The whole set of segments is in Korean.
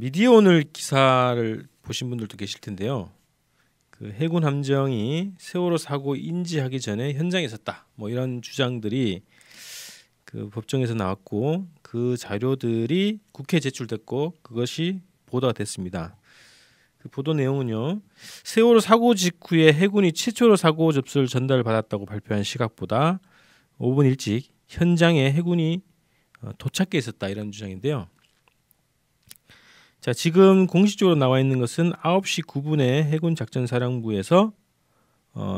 미디어 오늘 기사를 보신 분들도 계실 텐데요. 그 해군 함정이 세월호 사고 인지하기 전에 현장에 있었다. 뭐 이런 주장들이 그 법정에서 나왔고 그 자료들이 국회에 제출됐고 그것이 보도가 됐습니다. 그 보도 내용은요. 세월호 사고 직후에 해군이 최초로 사고 접수를 전달을 받았다고 발표한 시각보다 5분 일찍 현장에 해군이 도착해 있었다 이런 주장인데요. 자, 지금 공식적으로 나와 있는 것은 9시 9분에 해군 작전사령부에서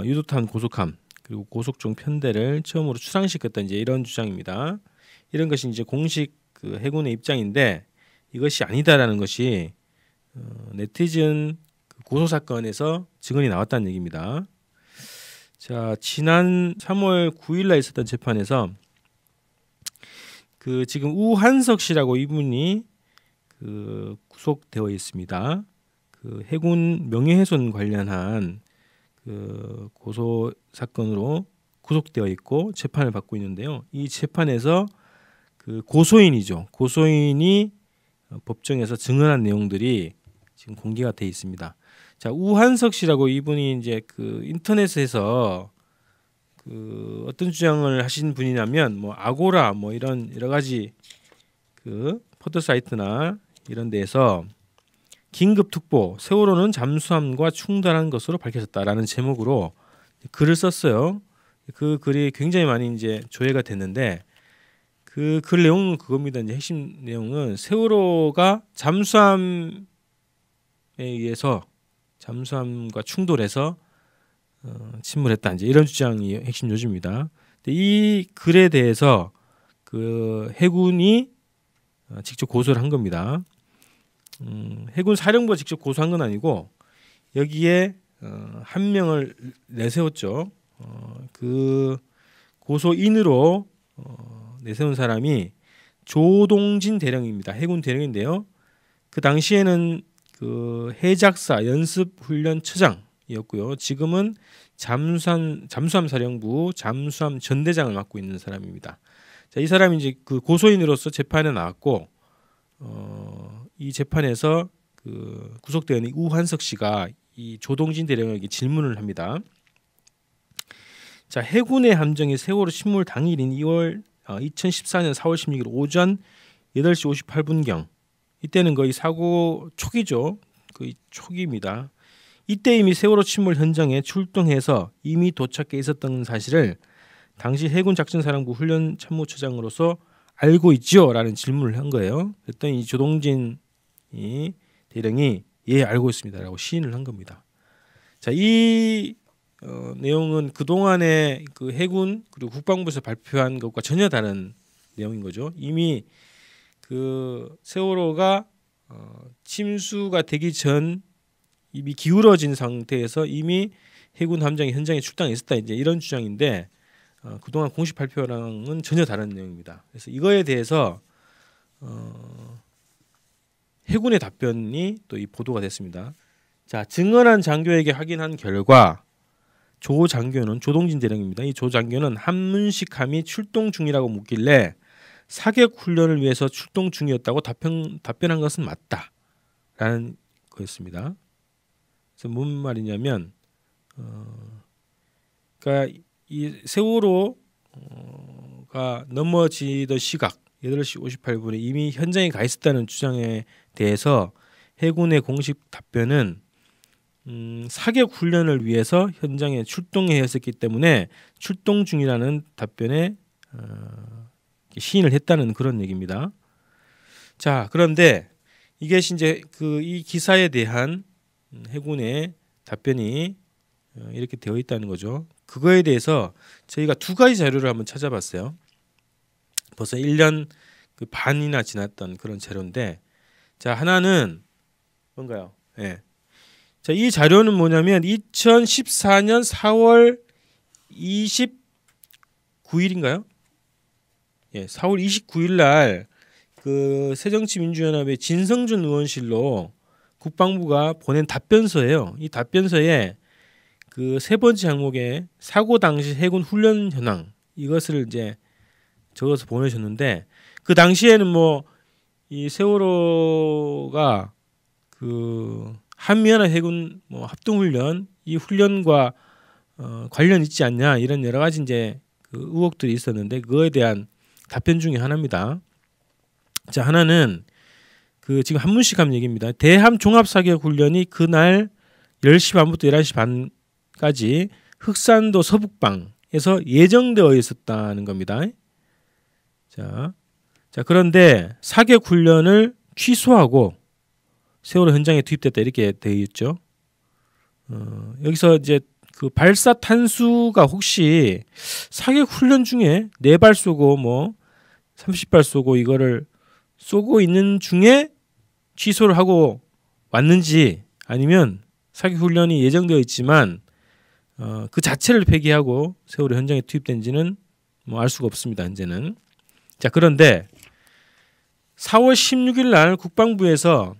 유도탄 고속함 그리고 고속종 편대를 처음으로 출항시켰다 이제 이런 주장입니다. 이런 것이 이제 공식 그 해군의 입장인데 이것이 아니다라는 것이 네티즌 고소 사건에서 증언이 나왔다는 얘기입니다. 자, 지난 3월 9일날 있었던 재판에서 그 지금 우한석 씨라고 이분이 그 구속되어 있습니다. 그 해군 명예훼손 관련한 그 고소 사건으로 구속되어 있고 재판을 받고 있는데요. 이 재판에서 그 고소인이죠. 고소인이 법정에서 증언한 내용들이 지금 공개가 돼 있습니다. 자, 우한석 씨라고 이분이 이제 그 인터넷에서 그 어떤 주장을 하신 분이냐면 뭐 아고라 뭐 이런 여러 가지 그 포털 사이트나 이런 데에서 긴급 특보 세월호는 잠수함과 충돌한 것으로 밝혀졌다라는 제목으로 글을 썼어요. 그 글이 굉장히 많이 이제 조회가 됐는데 그 글 내용은 그겁니다. 이제 핵심 내용은 세월호가 잠수함에 의해서 잠수함과 충돌해서 침몰했다 이제 이런 주장이 핵심 요지입니다. 이 글에 대해서 그 해군이 직접 고소를 한 겁니다. 해군 사령부가 직접 고소한 건 아니고 여기에 한 명을 내세웠죠. 그 고소인으로 내세운 사람이 조동진 대령입니다. 해군 대령인데요. 그 당시에는 그 해작사 연습훈련처장이었고요. 지금은 잠수함 사령부 잠수함 전대장을 맡고 있는 사람입니다. 자, 이 사람이 이제 그 고소인으로서 재판에 나왔고 이 재판에서 그 구속되어 있는 우한석 씨가 이 조동진 대령에게 질문을 합니다. 자, 해군의 함정이 세월호 침몰 당일인 2014년 4월 16일 오전 8시 58분경 이때는 거의 사고 초기죠. 거의 초기입니다. 이때 이미 세월호 침몰 현장에 출동해서 이미 도착해 있었던 사실을 당시 해군 작전사령부 훈련참모처장으로서 알고 있지요라는 질문을 한 거예요. 그랬더니 이 조동진 이 대령이 예 알고 있습니다라고 시인을 한 겁니다. 자, 이 내용은 그 동안의 그 해군 그리고 국방부에서 발표한 것과 전혀 다른 내용인 거죠. 이미 그 세월호가 침수가 되기 전 이미 기울어진 상태에서 이미 해군 함정이 현장에 출동해 있었다 이제 이런 주장인데 그동안 공식 발표랑은 전혀 다른 내용입니다. 그래서 이거에 대해서 해군의 답변이 또 이 보도가 됐습니다. 자, 증언한 장교에게 확인한 결과 조 장교는 조동진 대령입니다. 이 조 장교는 한문식함이 출동 중이라고 묻길래 사격 훈련을 위해서 출동 중이었다고 답변한 것은 맞다라는 거였습니다. 그래서 뭔 말이냐면, 그러니까 이 세월호가 넘어지던 시각 8시 58분에 이미 현장에 가 있었다는 주장에 대해서 해군의 공식 답변은 사격 훈련을 위해서 현장에 출동해야 했었기 때문에 출동 중이라는 답변에 시인을 했다는 그런 얘기입니다. 자, 그런데 이게 이제 그 이 기사에 대한 해군의 답변이 이렇게 되어 있다는 거죠. 그거에 대해서 저희가 두 가지 자료를 한번 찾아봤어요. 벌써 1년 그 반이나 지났던 그런 자료인데, 자, 하나는 뭔가요? 예. 자, 이 자료는 뭐냐면 2014년 4월 29일인가요? 예, 4월 29일 날 그 새정치민주연합의 진성준 의원실로 국방부가 보낸 답변서예요. 이 답변서에 그 세 번째 항목에 사고 당시 해군 훈련 현황 이것을 이제 적어서 보내셨는데 그 당시에는 뭐 이 세월호가 그 한미연합 해군 뭐 합동훈련 이 훈련과 관련 있지 않냐 이런 여러 가지 이제 그 의혹들이 있었는데 그거에 대한 답변 중에 하나입니다. 자, 하나는 그 지금 한문식 함 얘기입니다. 대함 종합사격 훈련이 그날 10시 반부터 11시 반까지 흑산도 서북방에서 예정되어 있었다는 겁니다. 자, 그런데 사격 훈련을 취소하고 세월호 현장에 투입됐다 이렇게 되어 있죠. 여기서 이제 그 발사 탄수가 혹시 사격 훈련 중에 4발 쏘고 뭐 30발 쏘고 이거를 쏘고 있는 중에 취소를 하고 왔는지 아니면 사격 훈련이 예정되어 있지만 그 자체를 폐기하고 세월호 현장에 투입된지는 뭐 알 수가 없습니다. 현재는. 자, 그런데 4월 16일 날 국방부에서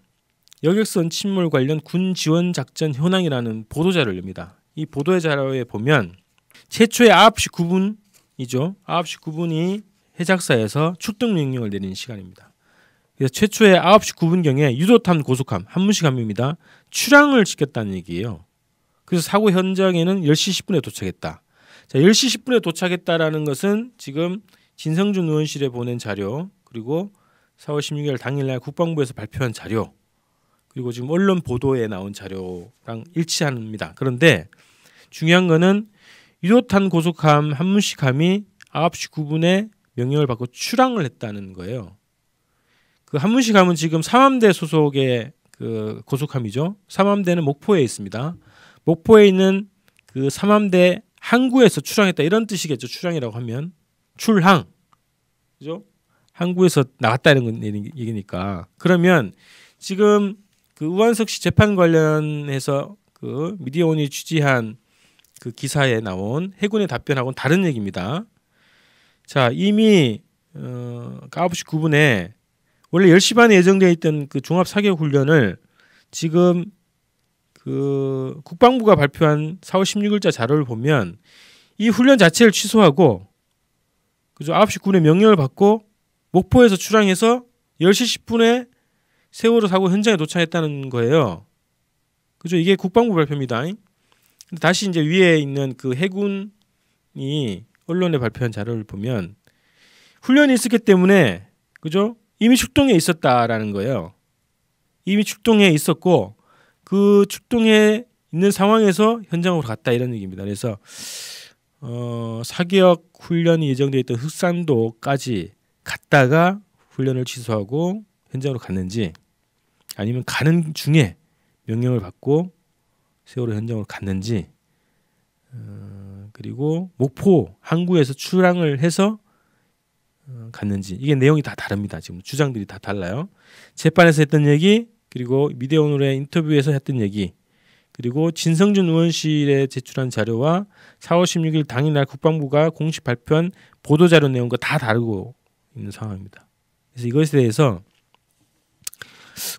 여객선 침몰 관련 군 지원 작전 현황이라는 보도자료를 냅니다. 이 보도자료에 보면 최초의 9시 9분이죠. 9시 9분이 해작사에서 출동 명령을 내리는 시간입니다. 그래서 최초의 9시 9분경에 유도탄 고속함 한문식 함입니다. 출항을 시켰다는 얘기예요. 그래서 사고 현장에는 10시 10분에 도착했다. 자, 10시 10분에 도착했다라는 것은 지금 진성준 의원실에 보낸 자료 그리고 4월 16일 당일날 국방부에서 발표한 자료 그리고 지금 언론 보도에 나온 자료랑 일치합니다. 그런데 중요한 거는 유도탄 고속함 한문식함이 9시 9분에 명령을 받고 출항을 했다는 거예요. 그 한문식함은 지금 삼함대 소속의 그 고속함이죠. 삼함대는 목포에 있습니다. 목포에 있는 그 삼함대 항구에서 출항했다 이런 뜻이겠죠. 출항이라고 하면 출항, 그죠? 항구에서 나갔다는 얘기니까. 그러면 지금 그 우한석 씨 재판 관련해서 그 미디어온이 취재한 그 기사에 나온 해군의 답변하고는 다른 얘기입니다. 자, 이미 9시 9분에 원래 10시 반에 예정되어 있던 그 종합 사격 훈련을 지금 그 국방부가 발표한 4월 16일자 자료를 보면 이 훈련 자체를 취소하고 그죠? 9시 9분에 명령을 받고 목포에서 출항해서 10시 10분에 세월호 사고 현장에 도착했다는 거예요. 그죠? 이게 국방부 발표입니다. 근데 다시 이제 위에 있는 그 해군이 언론에 발표한 자료를 보면 훈련이 있었기 때문에 그죠? 이미 출동해 있었다라는 거예요. 이미 출동해 있었고 그 출동해 있는 상황에서 현장으로 갔다 이런 얘기입니다. 그래서 사격 훈련이 예정되어 있던 흑산도까지 갔다가 훈련을 취소하고 현장으로 갔는지 아니면 가는 중에 명령을 받고 세월호 현장으로 갔는지 그리고 목포 항구에서 출항을 해서 갔는지 이게 내용이 다 다릅니다. 지금 주장들이 다 달라요. 재판에서 했던 얘기 그리고 미디어오늘의 인터뷰에서 했던 얘기 그리고 진성준 의원실에 제출한 자료와 4월 16일 당일날 국방부가 공식 발표한 보도자료 내용과 다 다르고 있는 상황입니다. 그래서 이것에 대해서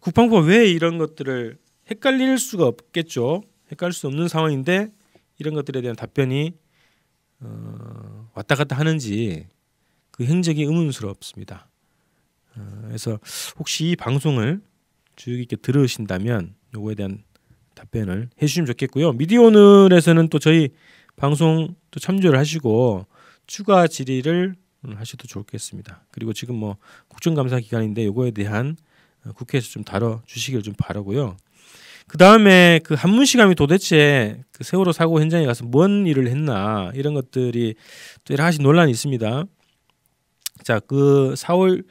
국방부가 왜 이런 것들을 헷갈릴 수가 없겠죠. 헷갈릴 수 없는 상황인데 이런 것들에 대한 답변이 왔다 갔다 하는지 그 행적이 의문스럽습니다. 그래서 혹시 이 방송을 주의 깊게 들으신다면 요거에 대한 답변을 해주시면 좋겠고요. 미디어오늘에서는 또 저희 방송 또 참조를 하시고 추가 질의를 하셔도 좋겠습니다. 그리고 지금 뭐 국정감사 기간인데 요거에 대한 국회에서 좀 다뤄주시길 좀 바라고요. 그 다음에 그 한문식함이 도대체 그 세월호 사고 현장에 가서 뭔 일을 했나 이런 것들이 또 여러 가지 논란이 있습니다. 자, 그 4월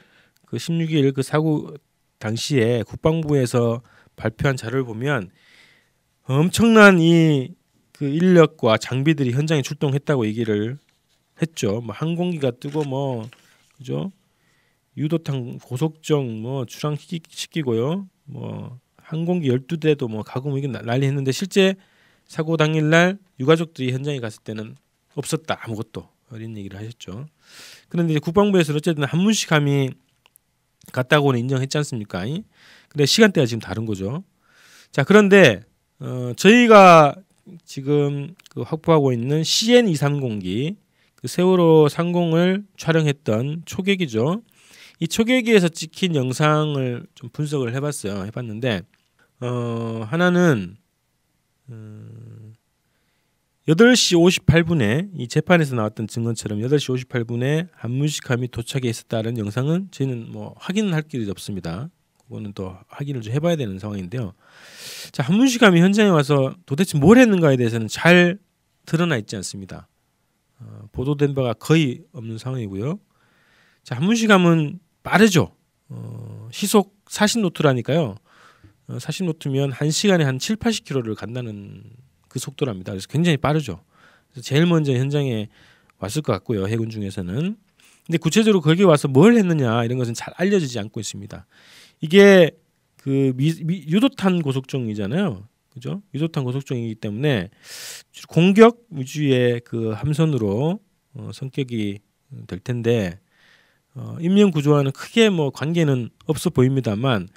그 16일 그 사고 당시에 국방부에서 발표한 자료를 보면 엄청난 이 그 인력과 장비들이 현장에 출동했다고 얘기를 했죠. 뭐 항공기가 뜨고 뭐 그죠? 유도탄 고속정 뭐 출항시키고요. 뭐 항공기 12대도 뭐 가공 이게 난리했는데 실제 사고 당일날 유가족들이 현장에 갔을 때는 없었다 아무것도 이런 얘기를 하셨죠. 그런데 이제 국방부에서 어쨌든 한문식함이 갔다고는 인정했지 않습니까? 근데 시간대가 지금 다른 거죠. 자, 그런데 저희가 지금 그 확보하고 있는 CN230기 그 세월호 상공을 촬영했던 초계기죠. 이 초계기에서 찍힌 영상을 좀 분석을 해봤는데 하나는 8시 58분에 이 재판에서 나왔던 증언처럼 8시 58분에 한문식함이 도착해 있었다는 영상은 저희는 뭐 확인을 할 길이 없습니다. 그거는 또 확인을 좀 해봐야 되는 상황인데요. 자, 한문식함이 현장에 와서 도대체 뭘 했는가에 대해서는 잘 드러나 있지 않습니다. 보도된 바가 거의 없는 상황이고요. 자, 한문식함은 빠르죠. 시속 40노트라니까요. 40노트면 1시간에 한 7, 80km를 간다는 그 속도랍니다. 그래서 굉장히 빠르죠. 그래서 제일 먼저 현장에 왔을 것 같고요. 해군 중에서는. 근데 구체적으로 거기 와서 뭘 했느냐 이런 것은 잘 알려지지 않고 있습니다. 이게 그 유도탄 고속정이잖아요. 그죠? 유도탄 고속정이기 때문에 공격 위주의 그 함선으로 성격이 될 텐데 인명 구조와는 크게 뭐 관계는 없어 보입니다만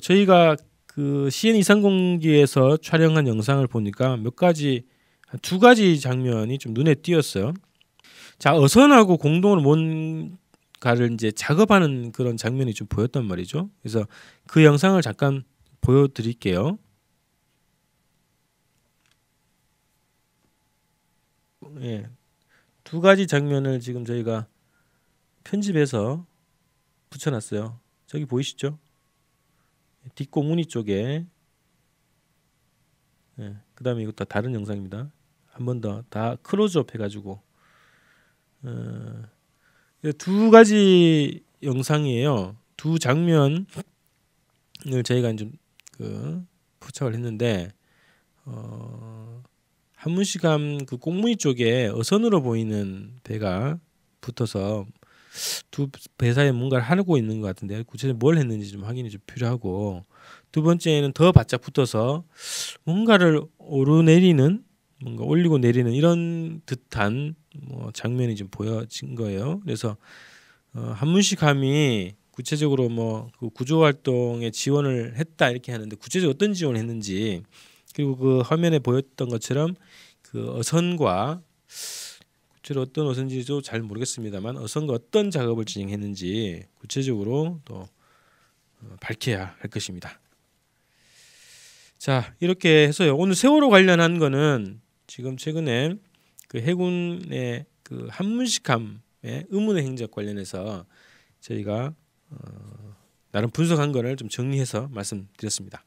저희가 그 CN230기에서 촬영한 영상을 보니까 한 2가지 장면이 좀 눈에 띄었어요. 자, 어선하고 공동으로 뭔가를 이제 작업하는 그런 장면이 좀 보였단 말이죠. 그래서 그 영상을 잠깐 보여드릴게요. 예, 2가지 장면을 지금 저희가 편집해서 붙여놨어요. 저기 보이시죠? 뒷고무늬 쪽에 그 다음에 이것도 다른 영상입니다. 한 번 더 다 클로즈업 해가지고 2가지 영상이에요. 2장면을 저희가 좀 포착을 했는데 한문식함 그 꽁무니 쪽에 어선으로 보이는 배가 붙어서 두 배 사이에 뭔가를 하고 있는 것 같은데 구체적으로 뭘 했는지 좀 확인이 좀 필요하고, 두 번째는 더 바짝 붙어서 뭔가를 오르내리는, 뭔가 올리고 내리는 이런 듯한 뭐 장면이 좀 보여진 거예요. 그래서 한문식함이 구체적으로 뭐 그 구조 활동에 지원을 했다 이렇게 하는데 구체적으로 어떤 지원을 했는지, 그리고 그 화면에 보였던 것처럼 그 어선과 구체적으로 어떤 어선인지도 잘 모르겠습니다만 어선과 어떤 작업을 진행했는지 구체적으로 또 밝혀야 할 것입니다. 자, 이렇게 해서요. 오늘 세월호 관련한 거는 지금 최근에 그 해군의 그 한문식함의 의문의 행적 관련해서 저희가 나름 분석한 거를 좀 정리해서 말씀드렸습니다.